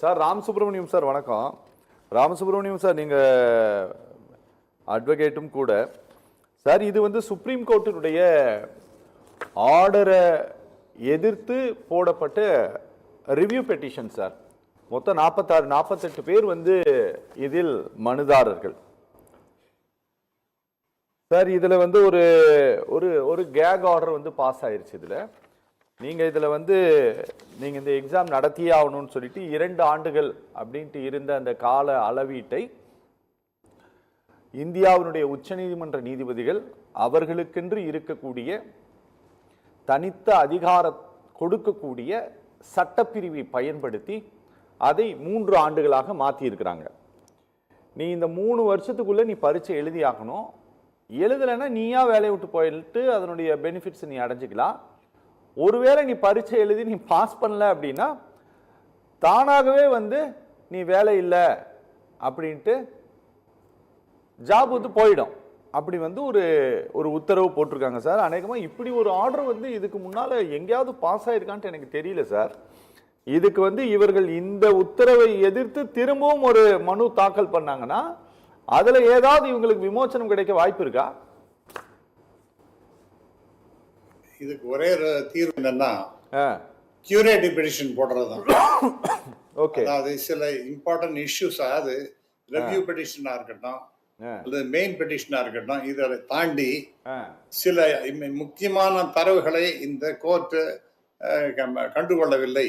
Sir Ramasubramaniam sir வணக்கம். Ramasubramaniam sir, நீங்கள் அட்வொகேட்டும் கூட. சார், இது வந்து சுப்ரீம் கோர்ட்டினுடைய ஆர்டரை எதிர்த்து போடப்பட்ட ரிவ்யூ பெட்டிஷன் சார். மொத்தம் 48 பேர் வந்து இதில் மனுதாரர்கள் சார். இதில் வந்து ஒரு கேக் ஆர்டர் வந்து பாஸ் ஆயிருச்சு. நீங்கள் இதில் வந்து நீங்கள் இந்த எக்ஸாம் நடத்தியே ஆகணும்னு சொல்லிட்டு 2 ஆண்டுகள் அப்படின்ட்டு இருந்த அந்த கால அளவீட்டை இந்தியாவினுடைய உச்சநீதிமன்ற நீதிபதிகள் அவர்களுக்கென்று இருக்கக்கூடிய தனித்த அதிகாரம் கொடுக்கக்கூடிய சட்டப்பிரிவை பயன்படுத்தி அதை 3 ஆண்டுகளாக மாற்றியிருக்கிறாங்க. நீ இந்த 3 வருஷத்துக்குள்ளே நீ பரீட்சை எழுதியாகணும். எழுதலைன்னா நீயா வேலையை விட்டு போயிட்டு அதனுடைய பெனிஃபிட்ஸ் நீ அடைஞ்சிக்கலாம். ஒருவேளை நீ பரீட்சை எழுதி நீ பாஸ் பண்ணல அப்படின்னா தானாகவே வந்து நீ வேலை இல்லை அப்படின்ட்டு ஜாப் வந்து போயிடும். அப்படி வந்து ஒரு உத்தரவு போட்டிருக்காங்க சார். அநேகமாக இப்படி ஒரு ஆர்டர் வந்து இதுக்கு முன்னால் எங்கேயாவது பாஸ் ஆயிருக்கான்ட்டு எனக்கு தெரியல சார். இதுக்கு வந்து இவர்கள் இந்த உத்தரவை எதிர்த்து திரும்பவும் ஒரு மனு தாக்கல் பண்ணாங்கன்னா அதில் ஏதாவது இவங்களுக்கு விமோசனம் கிடைக்க வாய்ப்பு இருக்கா? இதுக்கு ஒரே ஒரு தீர்வு என்னன்னா கியூரேட்டிவ் பெட்டிஷன் போடுறதுதான். ஓகே, அதாவது சில இம்பார்ட்டன்ட் இஷ்யூஸ், அதாவது ரெவ்யூ பெட்டிஷனா இருக்கட்டும் அல்லது மெயின் பெட்டிஷனா இருக்கட்டும், இதை தாண்டி சில முக்கியமான தரவுகளை இந்த கோர்ட்டு கண்டுகொள்ளவில்லை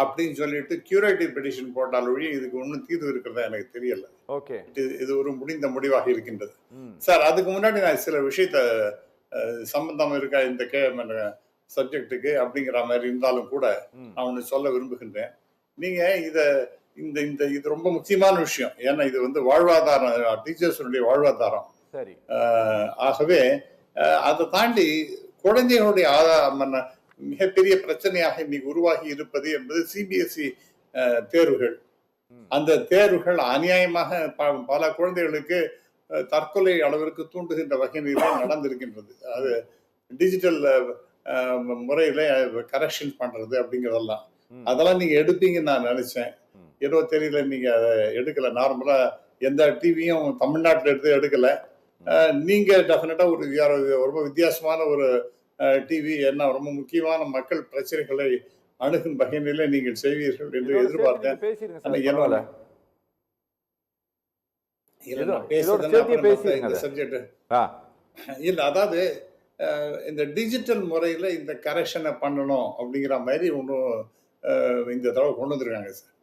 அப்படின்னு சொல்லிட்டு கியூரேட்டிவ் பெட்டிஷன் போட்டால் ஒழிய இதுக்கு ஒன்றும் தீர்வு இருக்கிறதா எனக்கு தெரியல. ஓகே, இது ஒரு முடிந்த முடிவாக இருக்கின்றது சார். அதுக்கு முன்னாடி நான் சில விஷயத்த சம்பந்தம் இருக்கா இந்த சப்ஜெக்டுக்கு அப்படிங்கிற மாதிரி இருந்தாலும் கூட நான் ஒன்று சொல்ல விரும்புகின்றேன். நீங்க இது ரொம்ப முக்கியமான விஷயம். ஏன்னா இது வந்து வாழ்வாதாரம், டீச்சர்ஸுடைய வாழ்வாதாரம். சரி. ஆகவே அதை தாண்டி குழந்தைகளுடைய மிகப்பெரிய பிரச்சனையாக இன்னைக்கு உருவாகி இருப்பது என்பது சிபிஎஸ்இ தேர்வுகள். அந்த தேர்வுகள் அநியாயமாக பல குழந்தைகளுக்கு தற்கொலை அளவிற்கு தூண்டுகின்ற வகையில் நடந்திருக்கின்றது. அது டிஜிட்டல் முறையில கரெக்ஷன் பண்றது அப்படிங்கிறதெல்லாம் அதெல்லாம் நீங்க எடுப்பீங்கன்னு நான் நினைச்சேன். ஏதோ தெரியல, நீங்க அதை எடுக்கல. நார்மலா எந்த டிவியும் தமிழ்நாட்டில் எடுக்கல. நீங்க டெஃபினட்டா ரொம்ப வித்தியாசமான ஒரு டிவி, என்ன ரொம்ப முக்கியமான மக்கள் பிரச்சனைகளை அணுகும் வகையில நீங்கள் செய்வீர்கள் என்று எதிர்பார்த்தேன். இல்ல, அதாவது இந்த டிஜிட்டல் முறையில இந்த கரெக்ஷனை பண்ணணும் அப்படிங்கிற மாதிரி ஒன்றும் இந்த தடவை கொண்டு வந்திருக்காங்க சார்.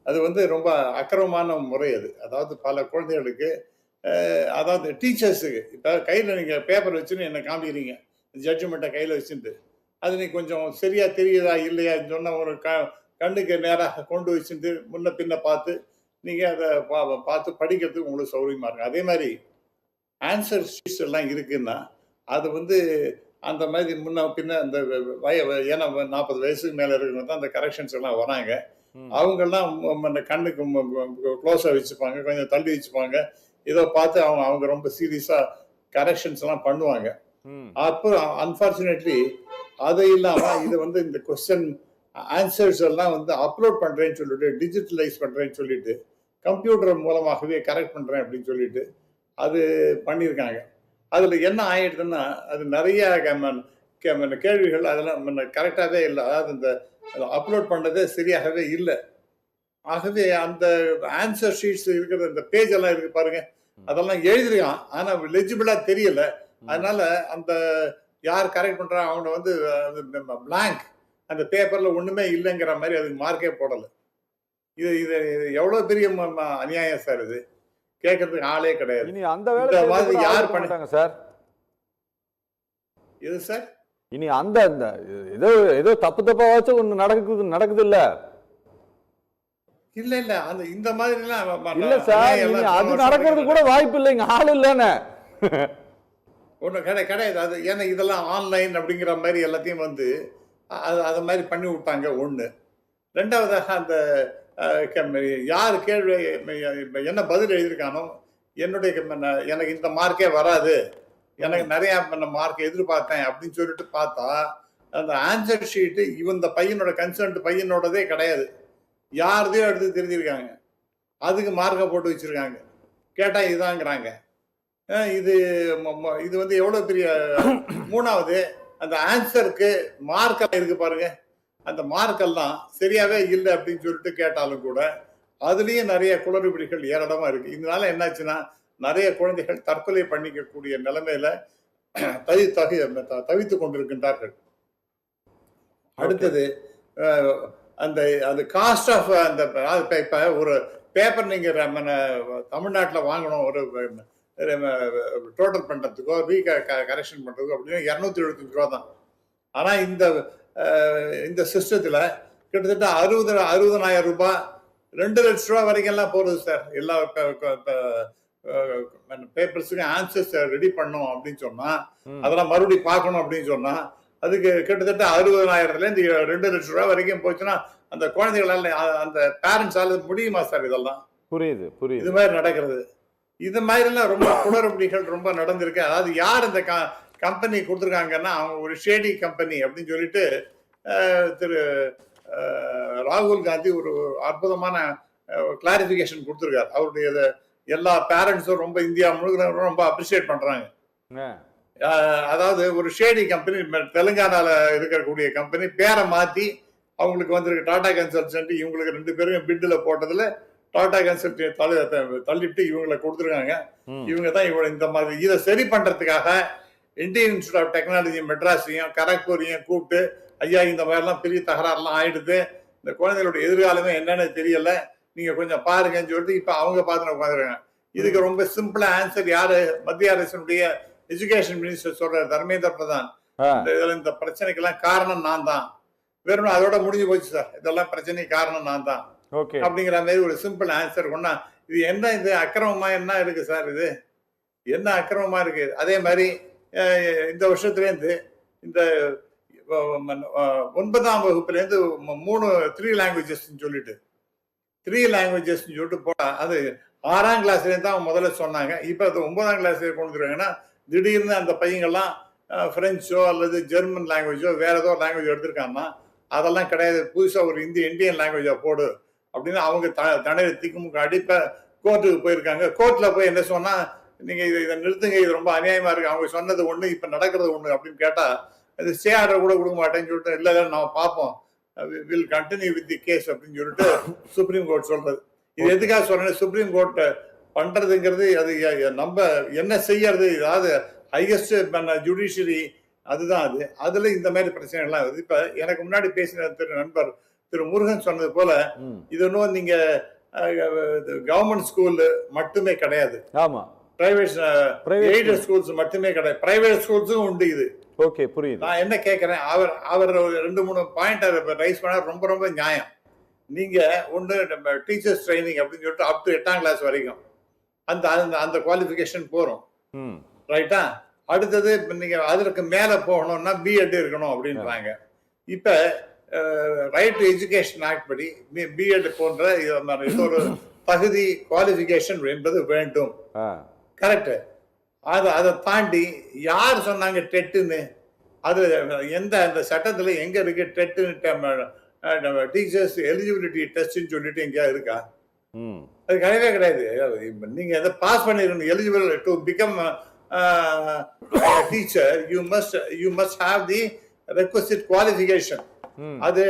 அது வந்து ரொம்ப அக்கிரமமான முறை அது. அதாவது பல குழந்தைகளுக்கு, அதாவது டீச்சர்ஸுக்கு, இப்போ கையில் நீங்கள் பேப்பர் வச்சுன்னு என்ன காமிக்கிறீங்க, ஜட்ஜ்மெண்ட்டை கையில் வச்சுட்டு அது நீ கொஞ்சம் சரியா தெரியுதா இல்லையான்னு சொன்ன ஒரு கண்ணுக்கு நேராக கொண்டு வச்சுட்டு முன்ன பின்ன பார்த்து நீங்கள் அதை பார்த்து படிக்கிறதுக்கு உங்களுக்கு சௌகரியமாக இருக்கும். அதே மாதிரி ஆன்சர் ஷீட்ஸ் எல்லாம் இருக்குன்னா அது வந்து அந்த மாதிரி முன்ன பின்ன அந்த ஏன்னா 40 வயசுக்கு மேலே இருக்கிறவங்க தான் அந்த கரெக்ஷன்ஸ் எல்லாம் வராங்க. அவங்கெல்லாம் கண்ணுக்கு க்ளோஸாக வச்சுப்பாங்க, கொஞ்சம் தள்ளி வச்சுப்பாங்க. ஏதோ பார்த்து அவங்க ரொம்ப சீரியஸாக கரெக்ஷன்ஸ் எல்லாம் பண்ணுவாங்க. அப்போ அன்ஃபார்ச்சுனேட்லி அது இல்லாமல் இது வந்து இந்த கொஸ்டின் ஆன்சர்ஸ் எல்லாம் வந்து அப்லோட் பண்ணுறேன்னு சொல்லிட்டு, டிஜிட்டலைஸ் பண்ணுறேன்னு சொல்லிட்டு, கம்ப்யூட்டர் மூலமாகவே கரெக்ட் பண்ணுறேன் அப்படின்னு சொல்லிட்டு அது பண்ணியிருக்காங்க. அதில் என்ன ஆயிடுதுன்னா அது நிறைய கேள்விகள் அதெல்லாம் கரெக்டாகவே இல்லை. அதாவது இந்த அப்லோட் பண்ணதே சரியாகவே இல்லை. ஆகவே அந்த ஆன்சர் ஷீட்ஸ் இருக்கிற இந்த பேஜ் எல்லாம் இருக்கு பாருங்க, அதெல்லாம் எழுதிருக்கான், ஆனால் லெஜிபிளாக தெரியல. அதனால அந்த யார் கரெக்ட் பண்ணுறாங்க அவங்க வந்து பிளாங்க், அந்த பேப்பர்ல ஒண்ணுமே இல்லைங்கிற மாதிரி அதுக்கு மார்க்கே போடலை. இது எவ்வளவு பெரிய அநியாயம் சார். இது கேட்கறதுக்கு ஆளே கிடையாது. இனி அந்த வேலை யார் பண்ணிட்டாங்க சார்? இது சார் இனி அந்த ஏதோ தப்பாச்சும் ஒண்ணு நடக்குது இல்ல? இல்ல அந்த இந்த மாதிரி எல்லாம் இல்ல சார், அது நடக்கிறது கூட வாய்ப்பு இல்லைங்க, ஆள் இல்லன்னு ஒண்ணு கிடையாது. அது ஏன்னா இதெல்லாம் ஆன்லைன் அப்படிங்கிற மாதிரி எல்லாத்தையும் வந்து அது மாதிரி பண்ணி விட்டாங்க. ஒண்ணு. ரெண்டாவதாக அந்த யார் கேள்வி என்ன பதில் எழுதியிருக்கானோ, எனக்கு இந்த மார்க்கே வராது, எனக்கு நிறைய மார்க் எதிர்பார்த்தேன் அப்படின்னு சொல்லிட்டு பார்த்தா அந்த ஆன்சர் ஷீட்டு இந்த பையனோட கன்சர்ன்ட் பையனோடதே கிடையாது. யாரதையோ எடுத்து திருத்திருக்காங்க, அதுக்கு மார்க்கை போட்டு வச்சிருக்காங்க. கேட்டா இதாங்கிறாங்க. இது இது வந்து எவ்வளவு பெரிய. மூணாவது, அந்த ஆன்சருக்கு மார்க்கெல்லாம் இருக்கு பாருங்க, அந்த மார்க்கெல்லாம் சரியாவே இல்லை அப்படின்னு சொல்லிட்டு கேட்டாலும் கூட அதுலயும் நிறைய குளறுபடிகள் ஏராளமா இருக்கு. இதனால என்னாச்சுன்னா நிறைய குழந்தைகள் தற்கொலை பண்ணிக்கக்கூடிய நிலைமையில தவித்து கொண்டிருக்கின்றார்கள். அடுத்தது, அந்த அது காஸ்ட் ஆஃப் அந்த இப்ப ஒரு பேப்பர் நீங்க தமிழ்நாட்டில் வாங்கணும், ஒரு டோட்டல் பண்றதுக்கோ கரெக்ஷன் பண்றதுக்கோ அப்படின்னா 275 ரூபா தான். ஆனா இந்த சிஸ்டத்துல கிட்டத்தட்ட 60,000 ரூபாய், 2 லட்சம் ரூபாய் வரைக்கும் எல்லாம் போறது சார். எல்லா பேப்பர்ஸுக்கும் ஆன்சர்ஸ் ரெடி பண்ணோம் அப்படின்னு சொன்னா, அதெல்லாம் மறுபடியும் பார்க்கணும் அப்படின்னு சொன்னா அதுக்கு கிட்டத்தட்ட 60,000லேருந்து 2 லட்சம் ரூபாய் வரைக்கும் போச்சுன்னா அந்த குழந்தைகளால, அந்த பேரண்ட்ஸால முடியுமா சார் இதெல்லாம்? புரியுது. இது மாதிரி நடக்கிறது. இது மாதிரிலாம் ரொம்ப குளறுபடிகள் ரொம்ப நடந்திருக்கு. அதாவது யார் இந்த கம்பெனி கொடுத்துருக்காங்கன்னா, அவங்க ஒரு ஷேடி கம்பெனி அப்படின்னு சொல்லிட்டு திரு ராகுல் காந்தி ஒரு அற்புதமான கிளாரிபிகேஷன் கொடுத்துருக்காரு. அவருடைய எல்லா பேரண்ட்ஸும் ரொம்ப இந்தியா முழுக்க ரொம்ப அப்ரிஷியேட் பண்றாங்க. அதாவது ஒரு ஷேடி கம்பெனி, தெலுங்கானால இருக்கக்கூடிய கம்பெனி பேரை மாத்தி அவங்களுக்கு வந்திருக்கு டாடா கன்சல்டன்ட். இவங்களுக்கு 2 பேரும் பிட்ல போட்டதுல டாடா கன்சல்ட் தள்ளிட்டு இவங்களை கொடுத்துருக்காங்க. இவங்க தான் இந்த மாதிரி இதை சரி பண்றதுக்காக இந்தியன் இன்ஸ்டியூட் ஆஃப் டெக்னாலஜி மெட்ராஸையும் கரக்பூரையும் கூப்பிட்டு, ஐயா இந்த மாதிரிலாம் பெரிய தகராறுலாம் ஆயிடுது, இந்த குழந்தைகளோட எதிர்காலமே என்னன்னு தெரியல, நீங்க கொஞ்சம் பாருங்கன்னு சொல்லிட்டு இப்ப அவங்க பார்த்து உட்காந்துருக்காங்க. இதுக்கு ரொம்ப சிம்பிளா ஆன்சர் யாரு? மத்திய அரசினுடைய எஜுகேஷன் மினிஸ்டர் சொல்றாரு, தர்மேந்திர பிரதான். இந்த பிரச்சனைக்கெல்லாம் காரணம் நான் தான். வெறும் அதோட முடிஞ்சு போச்சு சார், இதெல்லாம் பிரச்சனைக்கு காரணம் நான் தான் அப்படிங்கிற மாதிரி ஒரு சிம்பிள் ஆன்சர் கொண்டா. இது என்ன, இது அக்கிரமமா என்ன இருக்கு சார்? இது என்ன அக்கிரமமா இருக்கு? அதே மாதிரி இந்த வருஷத்துலேருந்து இந்த 9ஆம் வகுப்புலேருந்து 3 லாங்குவேஜஸ் சொல்லிட்டு 3 லாங்குவேஜஸ் சொல்லிட்டு போனா, அது 6ஆம் கிளாஸ்லேருந்து தான் முதல்ல சொன்னாங்க. இப்போ அது 9ஆம் கிளாஸ்ல கொண்டு வந்துருவாங்கன்னா திடீர்னு அந்த பையங்கள்லாம் பிரெஞ்சோ அல்லது ஜெர்மன் லாங்குவேஜோ வேற ஏதோ லாங்குவேஜ் எடுத்திருக்காங்கன்னா அதெல்லாம் கிடையாது, புதுசாக ஒரு இந்தியன் லாங்குவேஜா போடு அப்படின்னு அவங்க தடையை திக்குமுக்கு அடிப்ப கோர்ட்டுக்கு போயிருக்காங்க. கோர்ட்ல போய் என்ன சொன்னா, நீங்க இதை நிறுத்துங்க, இது ரொம்ப அநியாயமா இருக்கு, அவங்க சொன்னது ஒண்ணு இப்ப நடக்கிறது ஒண்ணு அப்படின்னு கேட்டா அது ஸ்டே ஆர்டர் கூட கொடுக்க மாட்டேன்னு சொல்லிட்டு, இல்ல நம்ம பார்ப்போம், will continue with the case அப்படின்னு சொல்லிட்டு சுப்ரீம் கோர்ட் சொல்றது. இது எதுக்காக சொல்றேன், சுப்ரீம் கோர்ட் பண்றதுங்கிறது அது நம்ம என்ன செய்யறது, அதாவது ஹையஸ்ட் ஜுடிஷியரி அதுதான் அது. அதுல இந்த மாதிரி பிரச்சனைகள்லாம் வருது. இப்ப எனக்கு முன்னாடி பேசின நண்பர் திரு முருகன் சொன்னது போல, இது ஒன்றும் நீங்க கவர்மெண்ட் ஸ்கூல் மட்டுமே கிடையாது, பிரைவேட் ஸ்கூல்ஸ் மட்டுமே கிடையாது, பிரைவேட் ஸ்கூல்ஸும் உண்டு. இது ஓகே, புரியுது. நான் என்ன கேட்கிறேன், அவர் 2-3 பாயிண்ட் ரைஸ் பண்ண ரொம்ப ரொம்ப நியாயம். நீங்க ஒன்று டீச்சர்ஸ் ட்ரைனிங் அப்படின்னு சொல்லிட்டு அப் டு 8ஆம் கிளாஸ் வரைக்கும் அந்த குவாலிஃபிகேஷன் போறோம், ரைட்டா? அடுத்தது நீங்க அதற்கு மேல போகணும்னா பிஎட் இருக்கணும் அப்படின்றாங்க. இப்ப ரைட் டு எஜுகேஷன் ஆக்ட் படி பிஎட் போன்ற ஒரு தகுதி குவாலிஃபிகேஷன் என்பது வேண்டும், கரெக்ட்? அதை தாண்டி யார் சொன்னாங்க டெட்டுன்னு? அது அந்த சட்டத்துல எங்க இருக்கு டெட்டு? டீச்சர்ஸ் எலிஜிபிலிட்டி டெஸ்ட்னு சொல்லிட்டு எங்கேயா இருக்கா? அது கிடையவே கிடையாது. நீங்க அதை பாஸ் பண்ணிருக்கணும். Eligible to become teacher, you must have the requisite qualification. அது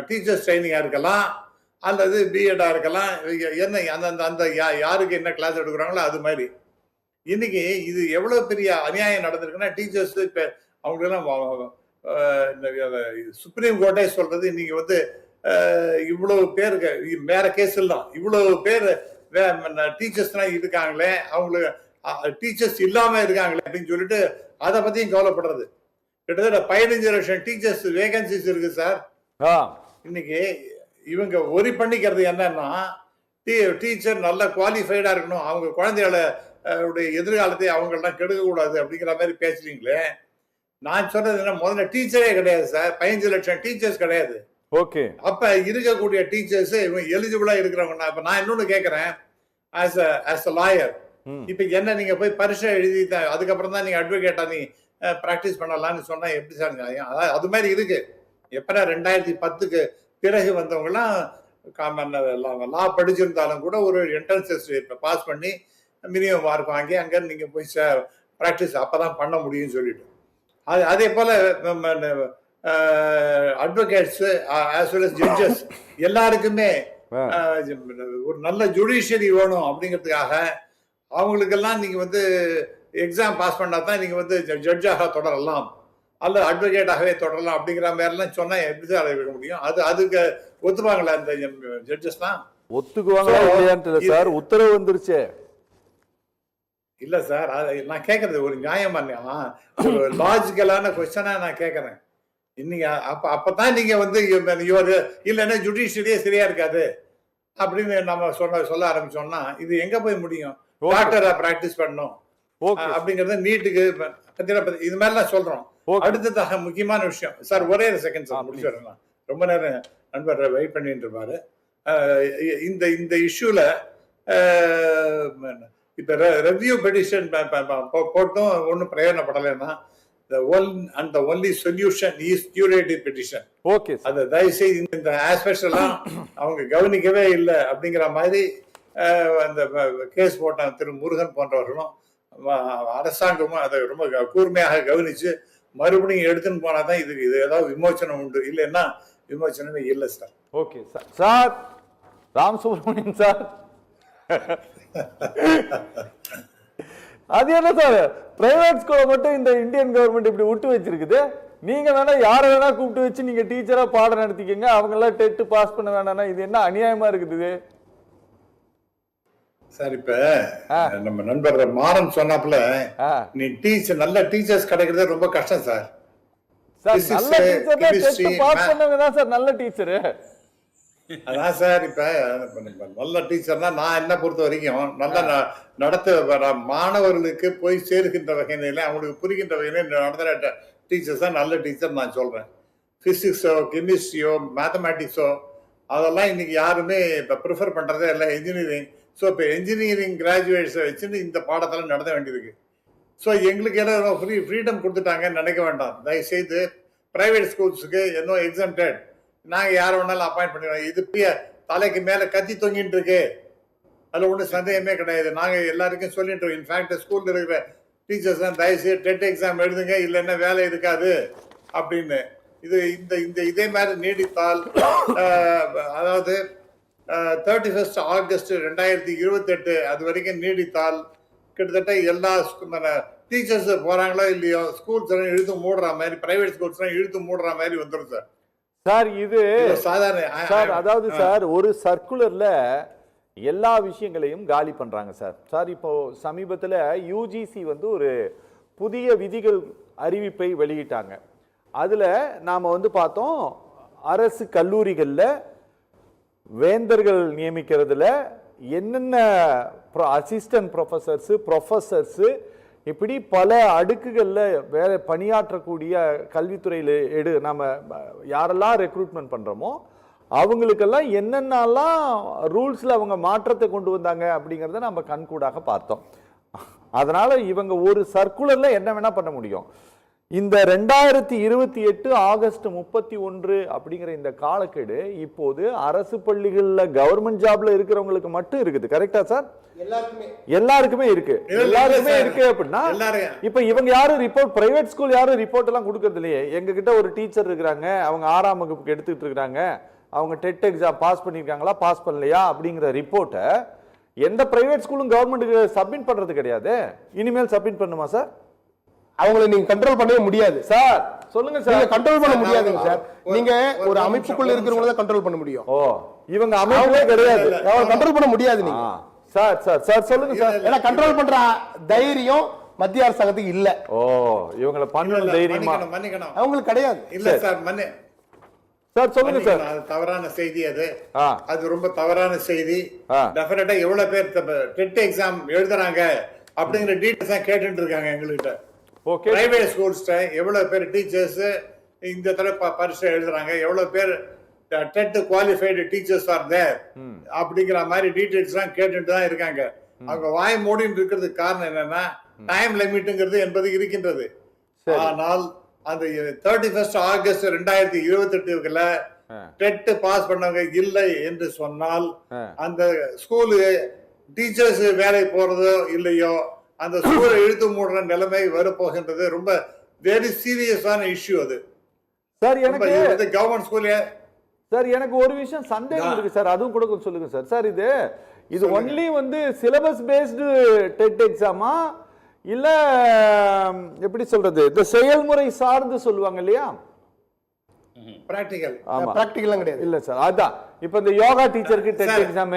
டீச்சர்ஸ் ட்ரைனிங்கா இருக்கலாம் அல்லது பிஎட்டா இருக்கலாம். என்ன அந்த யாருக்கு என்ன கிளாஸ் எடுக்கிறாங்களோ அது மாதிரி. இன்னைக்கு இது எவ்வளவு பெரிய அநியாயம் நடந்திருக்குன்னா, டீச்சர்ஸ் இப்ப அவங்களெல்லாம் சுப்ரீம் கோர்ட்டே சொல்றது, இன்னைக்கு இவ்வளவு பேருக்கு வேற கேஸ் எல்லாம் இவ்வளவு பேர் டீச்சர்ஸ் இருக்காங்களே, அவங்களுக்கு டீச்சர்ஸ் இல்லாம இருக்காங்களே அப்படின்னு சொல்லிட்டு அதை பத்தியும் கவலைப்படுறது. கிட்டத்தட்ட 15 லட்சம் டீச்சர்ஸ் வேகன்சிஸ் இருக்கு சார். இன்னைக்கு இவங்க ஒரி பண்ணிக்கிறது என்னன்னா, டீச்சர் நல்ல குவாலிஃபைடா இருக்கணும், அவங்க குழந்தைகள எதிர்காலத்தை அவங்கெல்லாம் கெடுக்க கூடாது அப்படிங்கிற மாதிரி பேசுறீங்களே. நான் சொல்றது என்ன, முதல்ல டீச்சரே கிடையாது சார், 15 லட்சம் டீச்சர்ஸ் கிடையாது. ஓகே, அப்ப இருக்கக்கூடிய டீச்சர்ஸ் இவங்க எலிஜிபிளா இருக்கிறவங்க. இப்ப நான் இன்னொன்னு கேட்கிறேன், ஆஸ் அ லாயர், இப்ப என்ன நீங்க போய் பரீட்சை எழுதி அதுக்கப்புறம் தான் நீங்க அட்வொகேட்டா நீ பிராக்டிஸ் பண்ணலாம்னு சொன்னா எப்படி சார் நியாயம்? அதாவது அது மாதிரி இருக்கு. எப்ப 2010க்கு பிறகு வந்தவங்க எல்லாம் லா படிச்சிருந்தாலும் கூட ஒரு என்ட்ரன்ஸ் டெஸ்ட் பாஸ் பண்ணி மினிமம் மார்க் வாங்கி அங்கே நீங்கள் போய் ப்ராக்டிஸ் அப்போ தான் பண்ண முடியும்னு சொல்லிட்டு அதே போல் advocates as well as judges எல்லாருக்குமே ஒரு நல்ல ஜுடிஷியரி வேணும் அப்படிங்கிறதுக்காக அவங்களுக்கெல்லாம் நீங்கள் வந்து எக்ஸாம் பாஸ் பண்ணா தான் நீங்கள் வந்து ஜட்ஜாக தொடரலாம் அல்லது அட்வொகேட்டாகவே தொடரலாம் அப்படிங்கிற மாதிரிலாம் சொன்னா எப்படி சார் வைக்க முடியும்? அதுக்கு ஒத்துப்பாங்களா இந்த ஜட்ஜஸ்லாம்? ஒத்துக்குவாங்களா இல்லையான்னு சார், உத்தரவு வந்துருச்சு. இல்ல சார், நான் கேட்கறது ஒரு நியாயமா ஒரு லாஜிக்கலான கொஸ்டனா நான் கேட்கறேன். இன்னைக்கு அப்பதான் நீங்க வந்து இல்லைன்னா ஜுடிஷியரியே சரியா இருக்காது அப்படின்னு நம்ம சொல்ல ஆரம்பிச்சோம்னா இது எங்க போய் முடியும்? டாக்டரா பிராக்டிஸ் பண்ணணும் அப்படிங்கறத நீட்டுக்கு இது மாதிரிலாம் சொல்றோம். அடுத்ததாக முக்கியமான விஷயம் சார், ஒரே செகண்ட் சார் முடிச்சிடலாம், ரொம்ப நேரம் நண்பர் வெயிட் பண்ணிட்டு இருப்பாரு. இந்த இஷ்யூல இப்ப ரெவ்யூ பெட்டிஷன் போட்டும் ஒன்றும் பிரயோஜனப்படலைன்னா the only solution is curative petition. Okay, அதை தயவுசெய்து இந்த ஆஸ்பெக்ட்ஸ் எல்லாம் அவங்க கவனிக்கவே இல்லை அப்படிங்கிற மாதிரி அந்த கேஸ் போட்ட திரு முருகன் போன்றவர்களும் அரசாங்கமும் அதை ரொம்ப கூர்மையாக கவனிச்சு மறுபடியும் எடுத்துன்னு போனாதான் இது ஏதாவது விமோச்சனம் உண்டு, இல்லைன்னா விமோச்சனமே இல்லை sir. Okay sir. Sir Ram Subramanian sir, அது என்ன சார் பிரைவேட் ஸ்கூலை மட்டும் இந்த இந்தியன் கவர்மெண்ட் இப்படி விட்டு வச்சிருக்குது? நீங்க வேணா யாரை வேணா கூப்பிட்டு வச்சு நீங்க டீச்சரா பாடம் நடத்திக்கங்க, அவங்க எல்லாம் டெட் பாஸ் பண்ண வேணாம்னா இது என்ன அநியாயமா இருக்குது சார்? இப்ப நம்ம நண்பர் மாறன் சொன்னாப்புல நீ டீச்சர் நல்ல டீச்சர்ஸ் கிடைக்கிறது ரொம்ப கஷ்டம் சார். நல்ல டீச்சர் டெட் பாஸ் பண்ணவங்க தான் சார் நல்ல டீச்சர். அதான் சார், இப்ப நல்ல டீச்சர்னா நான் என்ன பொறுத்த வரைக்கும் நல்லா நடத்த மாணவர்களுக்கு போய் சேருகின்ற வகையில அவங்களுக்கு புரிகின்ற வகையில நடத்துற டீச்சர்ஸ் தான் நல்ல டீச்சர் நான் சொல்றேன். பிசிக்ஸோ கெமிஸ்ட்ரியோ மேத்தமேட்டிக்ஸோ அதெல்லாம் இன்னைக்கு யாருமே இப்ப ப்ரிஃபர் பண்றதே இல்லை. இன்ஜினியரிங், ஸோ இப்போ என்ஜினியரிங் கிராஜுவேட்ஸை வச்சுட்டு இந்த பாடத்தெல்லாம் நடத்த வேண்டியிருக்கு. ஸோ எங்களுக்கு எல்லாம் ஃப்ரீடம் கொடுத்துட்டாங்கன்னு நினைக்க வேண்டாம். தயவுசெய்து பிரைவேட் ஸ்கூல்ஸுக்கு இன்னும் எக்ஸாம்டட் நாங்கள் யாரை வேணாலும் அப்பாயிண்ட் பண்ணிடுவோம். இது தலைக்கு மேலே கத்தி தொங்கிட்டு இருக்கு, அதில் ஒன்றும் சந்தேகமே கிடையாது. நாங்கள் எல்லாருக்கும் சொல்லிட்டு இருக்கோம். இன்ஃபேக்ட் ஸ்கூலில் இருக்கிற டீச்சர்ஸ் தான் தயவுசெய்து டெட் எக்ஸாம் எழுதுங்க, இல்லைன்னா வேலை இருக்காது அப்படின்னு. இந்த இதே மாதிரி நீடித்தால், அதாவது 31 ஆகஸ்ட் 2028 அது வரைக்கும் நீடித்தால் கிட்டத்தட்ட எல்லா டீச்சர்ஸ் போறாங்களோ இல்லையோ ஸ்கூல்ஸ் எல்லாம் இழுத்து மூடுற மாதிரி, பிரைவேட் ஸ்கூல்ஸ் எல்லாம் இழுத்து மூடுற மாதிரி வந்துடும் சார். சார் இது சாதாரண சார், அதாவது சார் ஒரு சர்க்குலர்ல எல்லா விஷயங்களையும் காலி பண்றாங்க சார். சார் இப்போ சமீபத்தில் யூஜிசி வந்து ஒரு புதிய விதிகள் அறிவிப்பை வெளியிட்டாங்க. அதுல நாம வந்து பார்த்தோம், அரசு கல்லூரிகள்ல வேந்தர்கள் நியமிக்கிறதுல என்னென்ன அசிஸ்டன்ட் ப்ரொஃபசர்ஸ் இப்படி பல அடுக்குகளில் வேற பணியாற்றக்கூடிய கல்வித்துறையில் நம்ம யாரெல்லாம் ரெக்ரூட்மெண்ட் பண்ணுறோமோ அவங்களுக்கெல்லாம் என்னென்னலாம் ரூல்ஸில் அவங்க மாற்றத்தை கொண்டு வந்தாங்க அப்படிங்கிறத நம்ம கண்கூடாக பார்த்தோம். அதனால் இவங்க ஒரு சர்க்குலரில் என்ன வேணால் பண்ண முடியும். இந்த 2028 ஆகஸ்ட் 31 அப்படிங்கிற இந்த காலக்கெடு இப்போது அரசு பள்ளிகளில் கவர்மெண்ட் ஜாப்ல இருக்கிறவங்களுக்கு மட்டும் இருக்குது. கரெக்டா சார்? எல்லாருக்குமே இருக்கு அப்படின்னா இப்ப இவங்க யாரும் ரிப்போர்ட், பிரைவேட் ஸ்கூல் யாரும் ரிப்போர்ட் எல்லாம் கொடுக்கறது இல்லையே. எங்க கிட்ட ஒரு டீச்சர் இருக்கிறாங்க, அவங்க 6ஆம் வகுப்புக்கு எடுத்துட்டு இருக்காங்க, அவங்க டெட் எக்ஸாம் பாஸ் பண்ணிருக்காங்களா பாஸ் பண்ணலையா அப்படிங்கிற ரிப்போர்ட்டை எந்த பிரைவேட் ஸ்கூலும் கவர்மெண்ட்டுக்கு சப்மிட் பண்றது கிடையாது. இனிமேல் சப்மிட் பண்ணுமா சார்? அவங்களை நீங்க கண்ட்ரோல் பண்ணவே முடியாது சார். சொல்லுங்க சார். கண்ட்ரோல் பண்ண முடியாதுங்க சார். நீங்க ஒரு அமைப்புக்குள்ள இருக்கிறவங்கள தான் கண்ட்ரோல் பண்ண முடியும். ஓ, இவங்க அமைப்பே கிடையாது, அவங்க கண்ட்ரோல் பண்ண முடியாது. நீங்க சார் சார் சார் சொல்லுங்க சார். ஏன்னா கண்ட்ரோல் பண்ற தைரியம் மத்திய அரசாங்கத்துக்கு இல்ல. ஓ, இவங்களை பண்ணணும் தைரியமா அவங்களுக்கு கிடையாது. இல்ல சார், சார் சொல்லுங்க சார். தவறான செய்தி அது ரொம்ப தவறான செய்தி. டெஃபினட்டா எவ்வளவு பேர் டெட் எக்ஸாம் எழுதுறாங்க அப்படிங்கிற டீடைல்ஸ் கேட்டுட்டு இருக்காங்க எங்ககிட்ட. பிரைவேட் ஸ்கூல்ஸ்ல எவ்வளவு பேர் டீச்சர்ஸ் இந்த தடவை பரீட்சை எழுதுறாங்க, எவ்வளவு பேர் TET qualified teachers are there அப்படிங்கிற மாதிரி டீடைல்ஸ் எல்லாம் கேட்டுட்டு தான் இருக்காங்க. அவங்க வாய் மூடிட்டு இருக்கிறதுக்கு காரணம் என்னன்னா டைம் லிமிட்ங்கிறது என்பது இருக்கின்றது. ஆனால் அந்த 31 ஆகஸ்ட் 2028 டெட் பாஸ் பண்ணவங்க இல்லை என்று சொன்னால் ஆ. அந்த ஸ்கூலு டீச்சர்ஸ் வேலை போறதோ இல்லையோ அந்த ஸ்கூலை இழுத்து மூடுற நிலைமை வரப்போகின்றது. ரொம்ப வெரி சீரியஸான இஷ்யூ அது. சார் எனக்கு கவர்மெண்ட் ஸ்கூல்ல சார் எனக்கு ஒரு விஷயம் சந்தேகம் இருக்கு சார், அதுவும் கூட கொஞ்சம் சொல்லுங்க சார். சார் இது ஒன்லி வந்து சிலபஸ் பேஸ்டு டெட் எக்ஸாமா இல்ல எப்படி சொல்றது, இந்த செயல்முறை சார்ந்து சொல்லுவாங்க இல்லையா? பிராக்டிகல். ஆமா, பிராக்டிகல்லாம் கிடையாது. இல்ல சார், அதான் இப்ப இந்த யோகா டீச்சருக்கு டெட் எக்ஸாம்,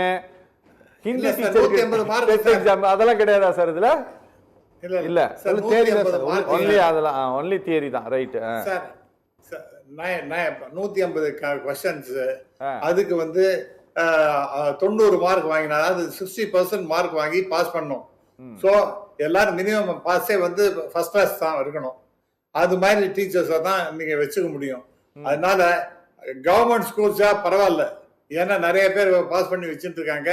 ஹிந்தி டீச்சருக்கு 180 mark டெட் எக்ஸாம் அதெல்லாம் கிடையாதா சார் இதுல? இல்ல சார், தேரி 180 mark. ஒன்லி அதெல்லாம் ஒன்லி தியரி தான், ரைட்? சார் 150 கொஸ்டின்ஸ், அதுக்கு வந்து 90 மார்க் வாங்கினா, அதாவது 60% மார்க் வாங்கி பாஸ் பண்ணணும். சோ எல்லாரும் மினிமம் பாஸே வந்து ஃபர்ஸ்ட் கிளாஸ் தான் இருக்கணும். அது மாதிரி டீச்சர்ஸை தான் நீங்க வச்சுக்க முடியும். அதனால கவர்மெண்ட் ஸ்கூல்ஸா பரவாயில்ல, ஏன்னா நிறைய பேர் பாஸ் பண்ணி வச்சுட்டு இருக்காங்க.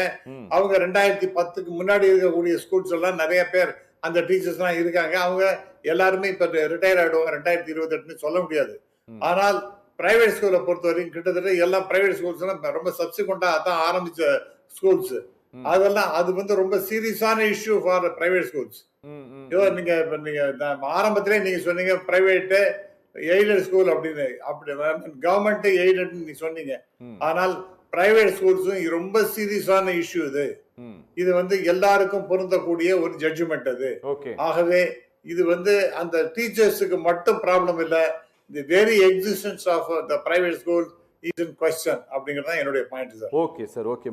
அவங்க 2010க்கு முன்னாடி இருக்கக்கூடிய ஸ்கூல்ஸ் எல்லாம் நிறைய பேர் அந்த டீச்சர்ஸ் எல்லாம் இருக்காங்க. அவங்க எல்லாருமே இப்ப ரிட்டையர் ஆயிடுவாங்க 2028 சொல்ல முடியாது. ஆனால் பிரைவேட் ஸ்கூலை பொறுத்த வரைக்கும் கிட்டத்தட்ட எல்லா பிரைவேட் ஸ்கூல்ஸ் எல்லாம் ரொம்ப சப்சிக்வெண்டா தான் ஆரம்பிச்ச ஸ்கூல்ஸ். அதெல்லாம் அது வந்து ரொம்ப சீரியஸான இஷ்யூ ஃபார் பிரைவேட் ஸ்கூல்ஸ். நீங்க ஆரம்பத்திலே நீங்க சொன்னீங்க பிரைவேட் எய்டட் ஸ்கூல் அப்படின்னு, அப்படி கவர்மெண்ட் எய்டட் நீங்க சொன்னீங்க. ஆனால் பிரைவேட் ஸ்கூல்ஸும் ரொம்ப சீரியஸான இஷ்யூ இது வந்து எல்லாருக்கும் பொருந்தக்கூடிய ஒரு ஜட்ஜ்மெண்ட் அது. ஆகவே இது வந்து அந்த டீச்சர்ஸுக்கு மட்டும் ப்ராப்ளம் இல்ல, the very existence of the private school is in question அப்படிங்கறது தான் என்னுடைய point sir. Okay sir, okay.